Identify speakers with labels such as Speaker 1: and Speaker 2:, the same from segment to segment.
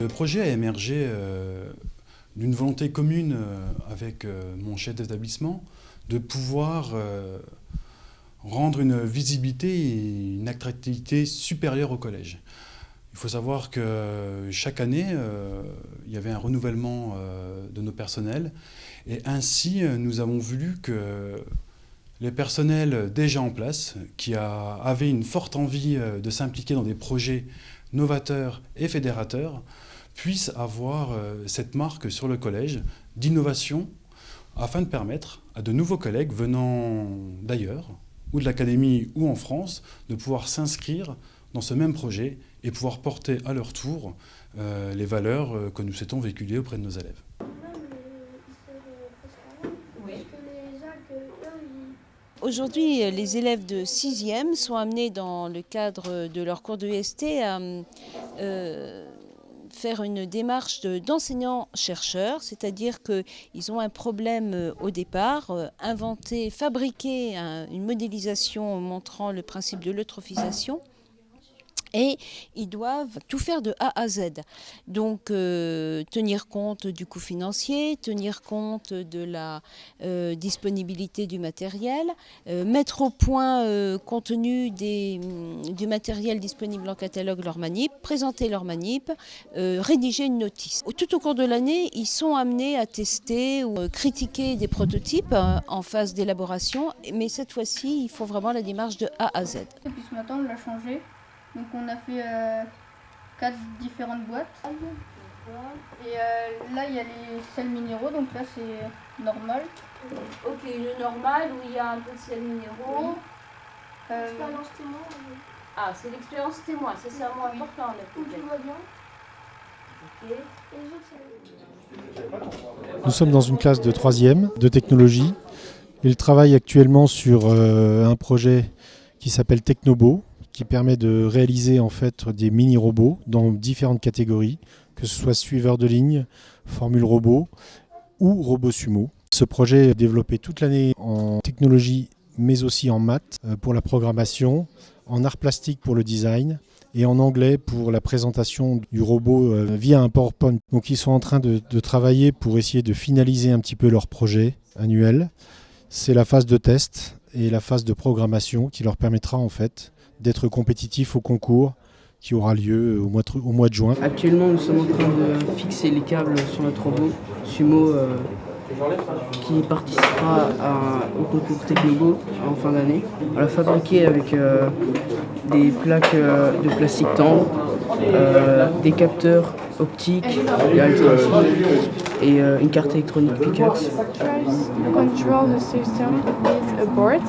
Speaker 1: Le projet a émergé d'une volonté commune avec mon chef d'établissement de pouvoir rendre une visibilité et une attractivité supérieure au collège. Il faut savoir que chaque année, il y avait un renouvellement de nos personnels et ainsi nous avons voulu que les personnels déjà en place, qui avaient une forte envie de s'impliquer dans des projets novateurs et fédérateurs, puissent avoir cette marque sur le collège d'innovation afin de permettre à de nouveaux collègues venant d'ailleurs, ou de l'académie ou en France, de pouvoir s'inscrire dans ce même projet et pouvoir porter à leur tour les valeurs que nous souhaitons véhiculer auprès de nos élèves.
Speaker 2: Aujourd'hui, les élèves de 6e sont amenés dans le cadre de leur cours de EST à faire une démarche d'enseignant-chercheur, c'est-à-dire qu'ils ont un problème au départ, inventer, fabriquer une modélisation montrant le principe de l'eutrophisation. Et ils doivent tout faire de A à Z. Donc tenir compte du coût financier, tenir compte de la disponibilité du matériel, mettre au point compte tenu du matériel disponible en catalogue leur manip, présenter leur manip, rédiger une notice. Tout au cours de l'année, ils sont amenés à tester ou critiquer des prototypes en phase d'élaboration, mais cette fois-ci, il faut vraiment la démarche de A à Z.
Speaker 3: Et puis ce matin, on l'a changé. Donc on a fait 4 différentes boîtes. Et là il y a les sels minéraux, donc là c'est normal.
Speaker 2: Ok, le normal où il y a un peu de sels minéraux.
Speaker 4: L'expérience témoin.
Speaker 2: Ah, c'est l'expérience témoin, c'est ça moins important.
Speaker 4: Où tout va bien.
Speaker 2: Ok.
Speaker 4: Et les autres,
Speaker 5: Nous sommes dans une classe de 3e de technologie. Il travaille actuellement sur un projet qui s'appelle Technobo, qui permet de réaliser en fait des mini-robots dans différentes catégories, que ce soit suiveur de ligne, formule robot ou robot sumo. Ce projet est développé toute l'année en technologie mais aussi en maths pour la programmation, en art plastique pour le design et en anglais pour la présentation du robot via un PowerPoint. Donc ils sont en train de travailler pour essayer de finaliser un petit peu leur projet annuel. C'est la phase de test et la phase de programmation qui leur permettra en fait d'être compétitifs au concours qui aura lieu au mois de juin.
Speaker 6: Actuellement, nous sommes en train de fixer les câbles sur notre robot Sumo qui participera au concours Technobo en fin d'année. On l'a fabriqué avec des plaques de plastique tendre, des capteurs optiques et ultrasons et une carte électronique Pickaxe.
Speaker 7: Control the system with a board.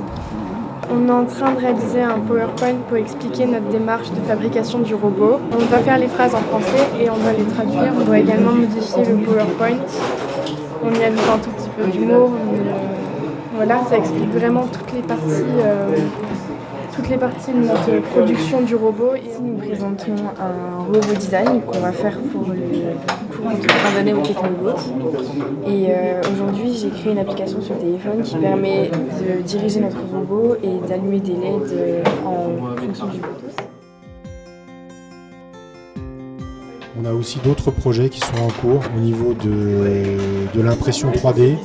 Speaker 7: On est en train de réaliser un PowerPoint pour expliquer notre démarche de fabrication du robot. On doit faire les phrases en français et on doit les traduire. On doit également modifier le PowerPoint. On y ajoute un tout petit peu d'humour. Voilà, ça explique vraiment toutes les parties de notre production du robot. Ici, nous présentons un robot design qu'on va faire pour le concours de fin d'année au Technobo. Et aujourd'hui, j'ai créé une application sur le téléphone qui permet de diriger notre robot et d'allumer des LED en fonction du Bluetooth.
Speaker 5: On a aussi d'autres projets qui sont en cours au niveau de l'impression 3D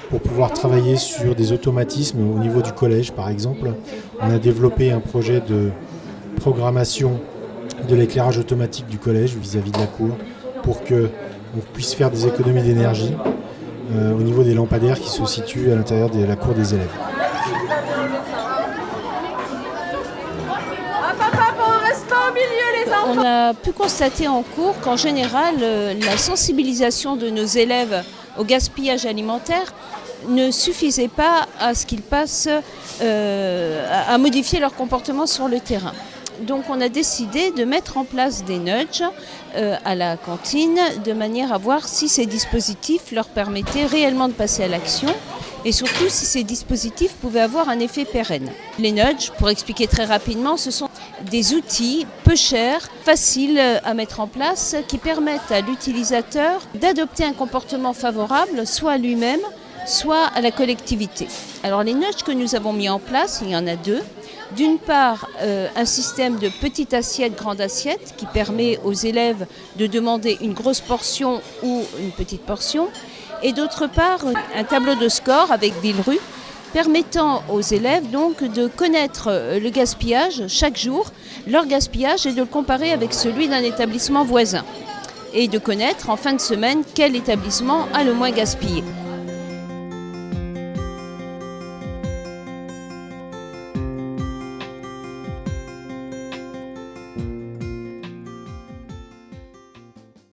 Speaker 5: pour pouvoir travailler sur des automatismes au niveau du collège par exemple. On a développé un projet de programmation de l'éclairage automatique du collège vis-à-vis de la cour pour qu'on puisse faire des économies d'énergie au niveau des lampadaires qui se situent à l'intérieur de la cour des élèves.
Speaker 2: On a pu constater en cours qu'en général, la sensibilisation de nos élèves au gaspillage alimentaire ne suffisait pas à ce qu'ils passent à modifier leur comportement sur le terrain. Donc on a décidé de mettre en place des nudges à la cantine de manière à voir si ces dispositifs leur permettaient réellement de passer à l'action et surtout si ces dispositifs pouvaient avoir un effet pérenne. Les nudges, pour expliquer très rapidement, ce sont des outils peu chers, faciles à mettre en place, qui permettent à l'utilisateur d'adopter un comportement favorable, soit à lui-même, soit à la collectivité. Alors les notches que nous avons mis en place, il y en a deux. D'une part, un système de petite assiette, grande assiette, qui permet aux élèves de demander une grosse portion ou une petite portion. Et d'autre part, un tableau de score avec Villerue, permettant aux élèves donc de connaître le gaspillage chaque jour, leur gaspillage, et de le comparer avec celui d'un établissement voisin. Et de connaître en fin de semaine quel établissement a le moins gaspillé.